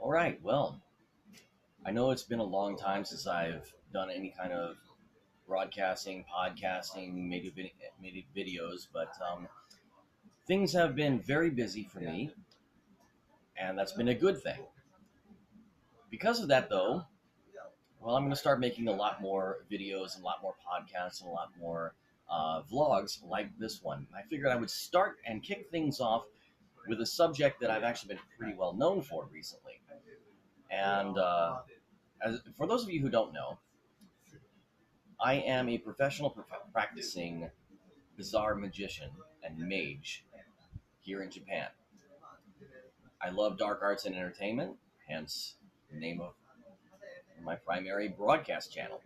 All right. Well, I know it's been a long time since I've done any kind of broadcasting, podcasting, maybe videos, but things have been very busy for me, and that's been a good thing. Because of that, though, well, I'm going to start making a lot more videos and a lot more podcasts and a lot more vlogs like this one. I figured I would start and kick things off with a subject that I've actually been pretty well known for recently. And for those of you who don't know, I am a professional practicing bizarre magician and mage here in Japan. I love dark arts and entertainment, hence the name of my primary broadcast channel.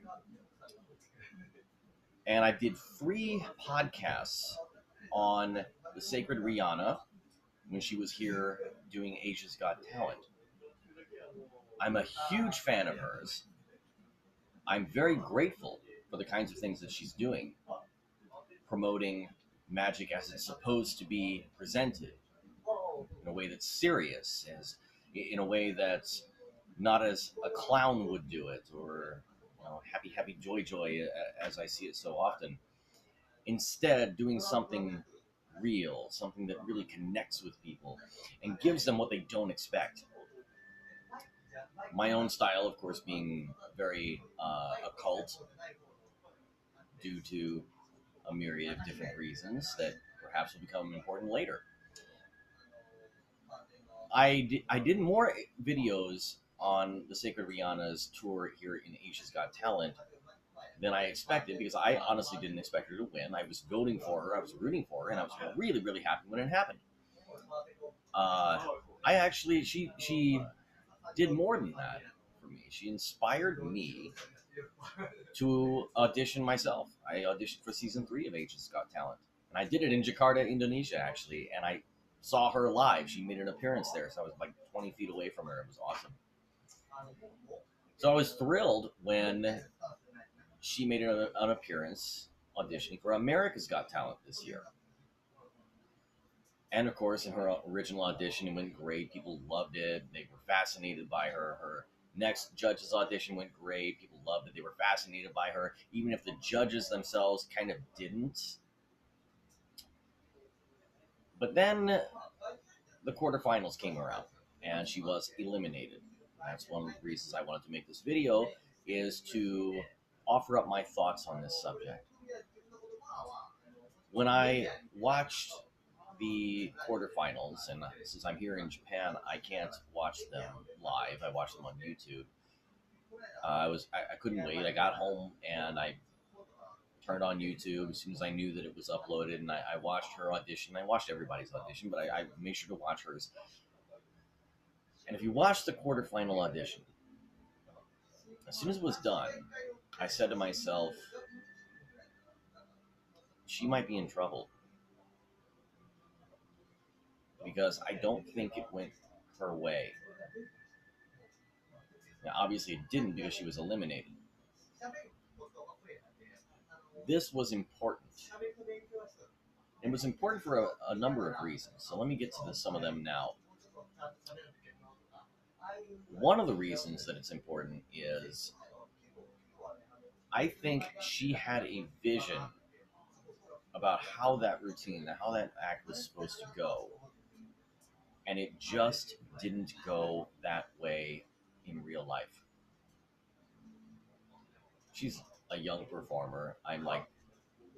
And I did 3 podcasts on the Sacred Riana when she was here doing Asia's Got Talent. I'm a huge fan of hers. I'm very grateful for the kinds of things that she's doing, promoting magic as it's supposed to be presented in a way that's serious, in a way that's not as a clown would do it, or happy, happy, joy, joy, as I see it so often. Instead, doing something real, something that really connects with people and gives them what they don't expect. My own style, of course, being very occult due to a myriad of different reasons that perhaps will become important later. I did more videos on the Sacred Rihanna's tour here in Asia's Got Talent than I expected, because I honestly didn't expect her to win. I was voting for her, I was rooting for her, and I was really, really happy when it happened. I actually, she did more than that for me. She inspired me to audition myself. I auditioned for season 3 of Asia's Got Talent, and I did it in Jakarta, Indonesia, actually, and I saw her live. She made an appearance there, so I was like 20 feet away from her. It was awesome. So I was thrilled when she made an appearance auditioning for America's Got Talent this year. And of course, in her original audition, it went great. People loved it. They were fascinated by her. Her next judge's audition went great. People loved it. They were fascinated by her, even if the judges themselves kind of didn't. But then the quarterfinals came around, and she was eliminated. That's one of the reasons I wanted to make this video, is to offer up my thoughts on this subject. When I watched the quarterfinals, and since I'm here in Japan, I can't watch them live. I watch them on YouTube. I couldn't wait. I got home and I turned on YouTube as soon as I knew that it was uploaded, and I watched her audition. I watched everybody's audition, but I made sure to watch hers. And if you watch the quarterfinal audition, as soon as it was done, I said to myself, she might be in trouble, because I don't think it went her way. Now, obviously, it didn't, because she was eliminated. This was important. It was important for a number of reasons. So let me get to some of them now. One of the reasons that it's important is I think she had a vision about how that routine, how that act was supposed to go. And it just didn't go that way in real life. She's a young performer. I'm like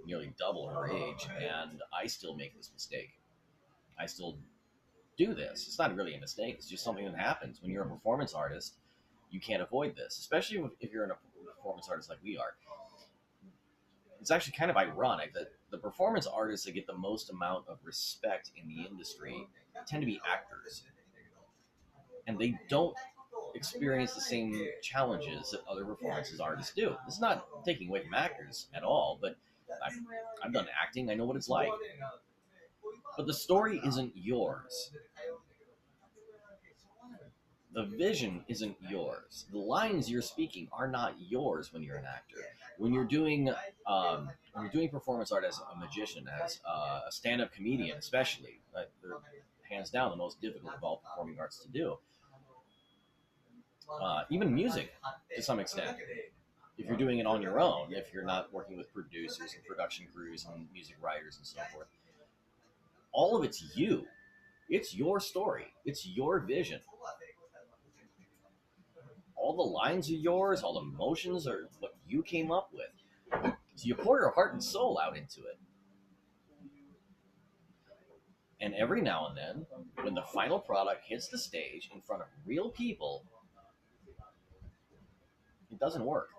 nearly double her age, and I still make this mistake. I still do this. It's not really a mistake. It's just something that happens. When you're a performance artist, you can't avoid this, especially if you're a performance artist like we are. It's actually kind of ironic that the performance artists that get the most amount of respect in the industry tend to be actors. And they don't experience the same challenges that other performances artists do. It's not taking away from actors at all, but I've done acting. I know what it's like. But the story isn't yours. The vision isn't yours. The lines you're speaking are not yours when you're an actor. When you're doing performance art as a magician, as a stand-up comedian, especially, they're hands down the most difficult of all performing arts to do. even music to some extent. If you're doing it on your own, if you're not working with producers and production crews and music writers and so forth, all of it's you. It's your story. It's your vision. All the lines are yours. All the emotions are what you came up with. So you pour your heart and soul out into it. And every now and then, when the final product hits the stage in front of real people, it doesn't work.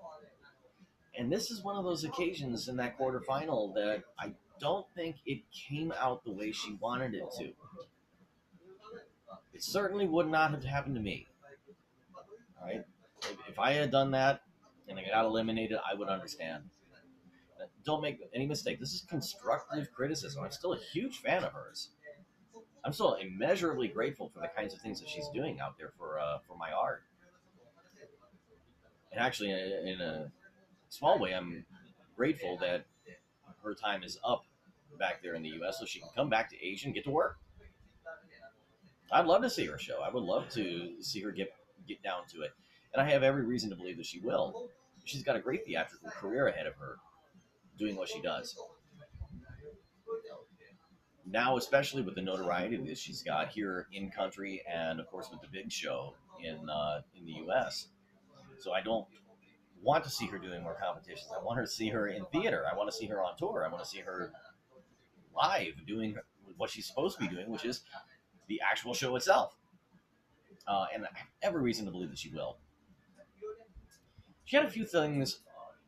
And this is one of those occasions in that quarterfinal that I don't think it came out the way she wanted it to. It certainly would not have happened to me. All right? If I had done that and I got eliminated, I would understand. Don't make any mistake. This is constructive criticism. I'm still a huge fan of hers. I'm still immeasurably grateful for the kinds of things that she's doing out there for my art. And actually, in a small way, I'm grateful that her time is up back there in the U.S. so she can come back to Asia and get to work. I'd love to see her show. I would love to see her get down to it, and I have every reason to believe that she will. She's got a great theatrical career ahead of her, doing what she does. Now, especially with the notoriety that she's got here in country, and of course with the big show in the U.S. So I don't want to see her doing more competitions. I want her to see her in theater. I want to see her on tour. I want to see her live doing what she's supposed to be doing, which is the actual show itself. And I have every reason to believe that she will. She had a few things,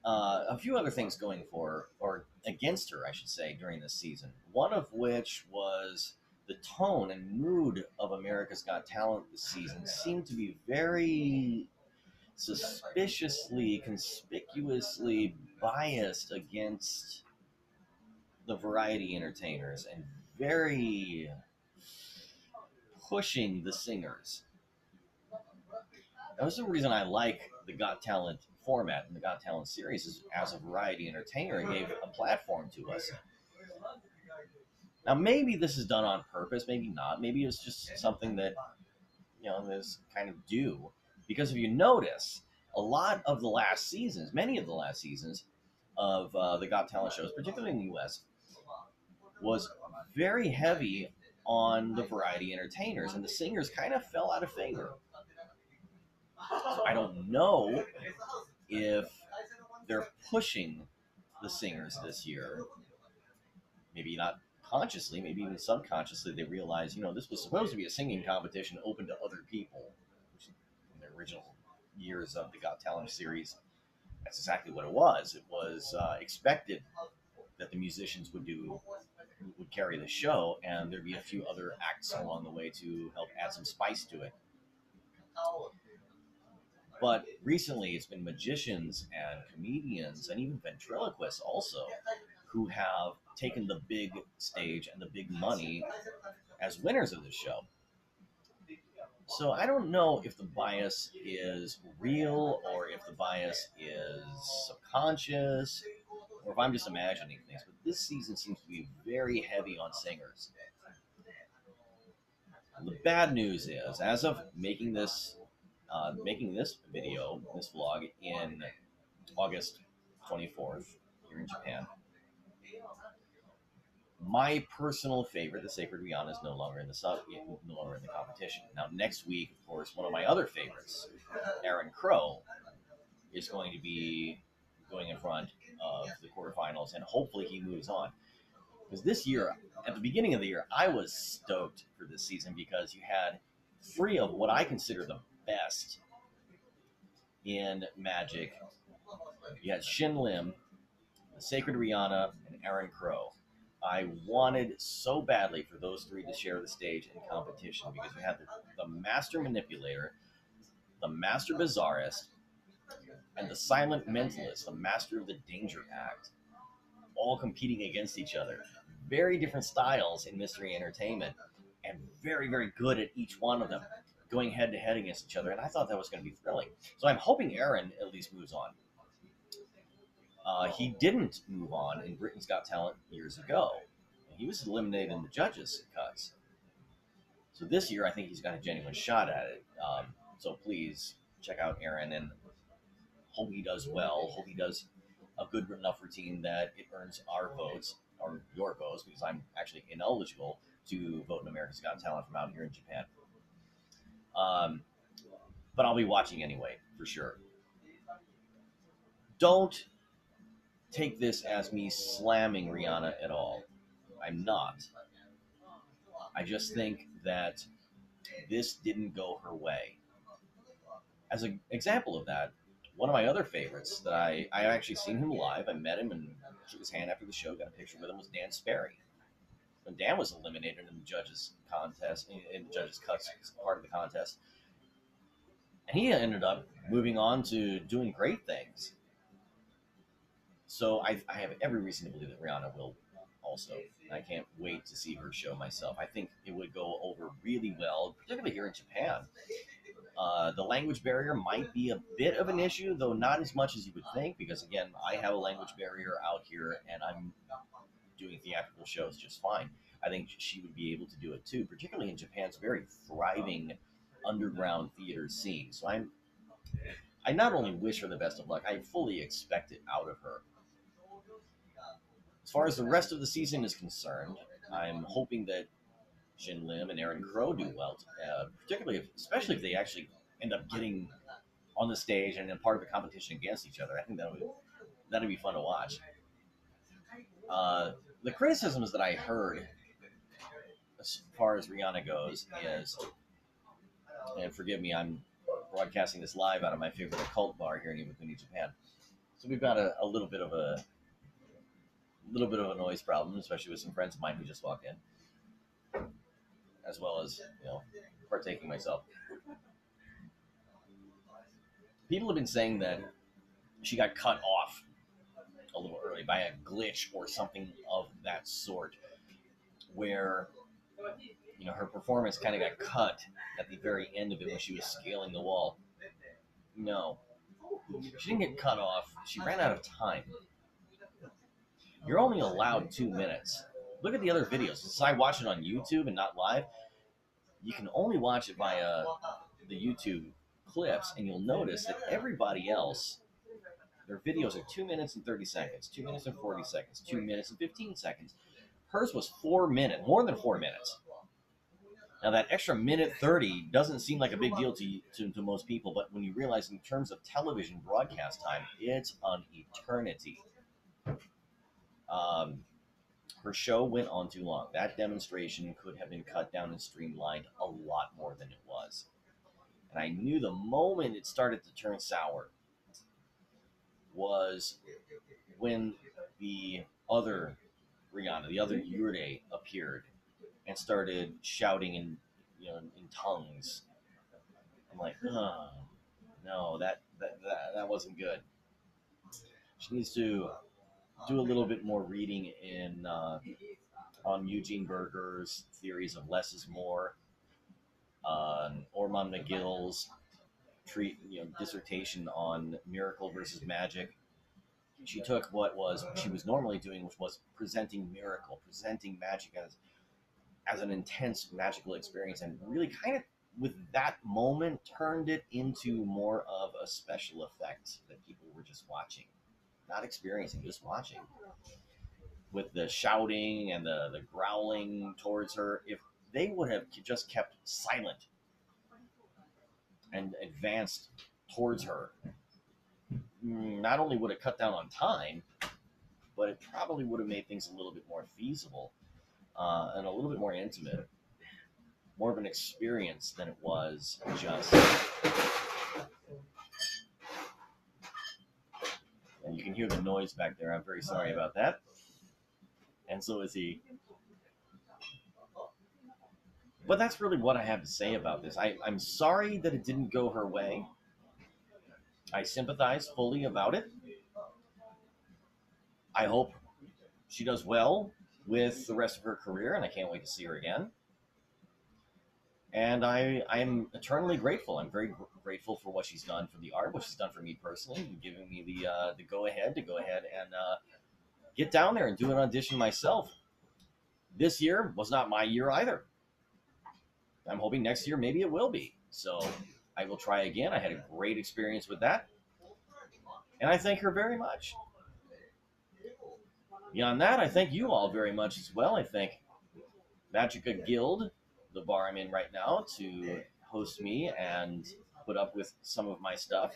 a few other things going for, or against her, I should say, during this season. One of which was the tone and mood of America's Got Talent this season seemed to be very suspiciously, conspicuously biased against the variety entertainers and very pushing the singers. That was the reason I like the Got Talent format and the Got Talent series is as a variety entertainer, it gave a platform to us. Now, maybe this is done on purpose, maybe not. Maybe it's just something that, is kind of due. Because if you notice, a lot of the last seasons, many of the last seasons of the Got Talent shows, particularly in the U.S., was very heavy on the variety entertainers, and the singers kind of fell out of favor. So I don't know if they're pushing the singers this year. Maybe not consciously, maybe even subconsciously, they realize, this was supposed to be a singing competition open to other people. Which in the original years of the Got Talent series, that's exactly what it was. It was expected that the musicians would carry the show, and there'd be a few other acts along the way to help add some spice to it. But recently, it's been magicians and comedians and even ventriloquists also who have taken the big stage and the big money as winners of the show. So I don't know if the bias is real or if the bias is subconscious or if I'm just imagining things. But this season seems to be very heavy on singers. The bad news is, as of making this video, this vlog in August 24th here in Japan, my personal favorite, the Sacred Riana, is no longer in the competition. Now, next week, of course, one of my other favorites, Erin Crow, is going to be going in front of the quarterfinals, and hopefully he moves on. Because this year, at the beginning of the year, I was stoked for this season because you had three of what I consider the best in Magic. You had Shin Lim, the Sacred Riana, and Erin Crow. I wanted so badly for those three to share the stage in competition because you had the Master Manipulator, the Master Bizarrist, and the Silent Mentalist, the Master of the Danger Act, all competing against each other. Very different styles in mystery entertainment, and very, very good at each one of them, going head-to-head against each other, and I thought that was going to be thrilling. So I'm hoping Erin at least moves on. He didn't move on in Britain's Got Talent years ago. He was eliminated in the judges' cuts. So this year, I think he's got a genuine shot at it. So please check out Erin, and hope he does well. Hope he does a good enough routine that it earns our votes, or your votes, because I'm actually ineligible to vote in America's Got Talent from out here in Japan. Um, but I'll be watching anyway, for sure. Don't take this as me slamming Rihanna at all. I'm not. I just think that this didn't go her way. As an example of that, one of my other favorites that I actually seen him live, I met him and shook his hand after the show, got a picture with him, was Dan Sperry. When Dan was eliminated in the judges contest, in the judges cuts part of the contest, and he ended up moving on to doing great things. So I have every reason to believe that Rihanna will also. I can't wait to see her show myself. I think it would go over really well, particularly here in Japan. The language barrier might be a bit of an issue, though not as much as you would think, because again, I have a language barrier out here, and I'm doing theatrical shows just fine. I think she would be able to do it too, particularly in Japan's very thriving underground theater scene. So I not only wish her the best of luck, I fully expect it out of her. As far as the rest of the season is concerned, I'm hoping that Shin Lim and Erin Crow do well, especially if they actually end up getting on the stage and in part of the competition against each other. I think that'd be fun to watch. The criticisms that I heard as far as Rihanna goes is, and forgive me, I'm broadcasting this live out of my favorite occult bar here in Iwakuni, Japan. So we've got a little bit of a noise problem, especially with some friends of mine who just walked in, as well as partaking myself. People have been saying that she got cut off a little early by a glitch or something of that sort, where her performance kind of got cut at the very end of it when she was scaling the wall. No, she didn't get cut off. She ran out of time. You're only allowed 2 minutes. Look at the other videos. Since I watch it on YouTube and not live, you can only watch it via the YouTube clips, and you'll notice that everybody else, their videos are 2 minutes and 30 seconds, 2 minutes and 40 seconds, 2 minutes and 15 seconds. Hers was 4 minutes, more than 4 minutes. Now, that extra minute 30 doesn't seem like a big deal to most people, but when you realize in terms of television broadcast time, it's an eternity. Her show went on too long. That demonstration could have been cut down and streamlined a lot more than it was. And I knew the moment it started to turn sour was when the other Rihanna, the other Yurei, appeared and started shouting in tongues. I'm like, oh, no, that wasn't good. She needs to do a little bit more reading on Eugene Berger's theories of less is more, Ormond McGill's dissertation on miracle versus magic. She took what she was normally doing, which was presenting magic as an intense magical experience, and really kind of with that moment turned it into more of a special effect that people were just watching, not experiencing, just watching. With the shouting and the growling towards her, if they would have just kept silent and advanced towards her, not only would it cut down on time, but it probably would have made things a little bit more feasible and a little bit more intimate, more of an experience than it was just. And you can hear the noise back there. I'm very sorry about that. And so is he. But that's really what I have to say about this. I'm sorry that it didn't go her way. I sympathize fully about it. I hope she does well with the rest of her career, and I can't wait to see her again. And I'm eternally grateful. I'm very grateful for what she's done for the art, what she's done for me personally, and giving me the go-ahead and get down there and do an audition myself. This year was not my year either. I'm hoping next year maybe it will be. So I will try again. I had a great experience with that, and I thank her very much. Beyond that, I thank you all very much as well. I thank Magicka Guild, the bar I'm in right now, to host me and put up with some of my stuff.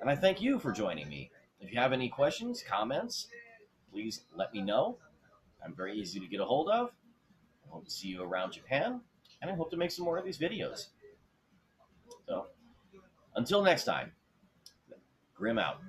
And I thank you for joining me. If you have any questions, comments, please let me know. I'm very easy to get a hold of. I hope to see you around Japan, and I hope to make some more of these videos. So, until next time, Grim out.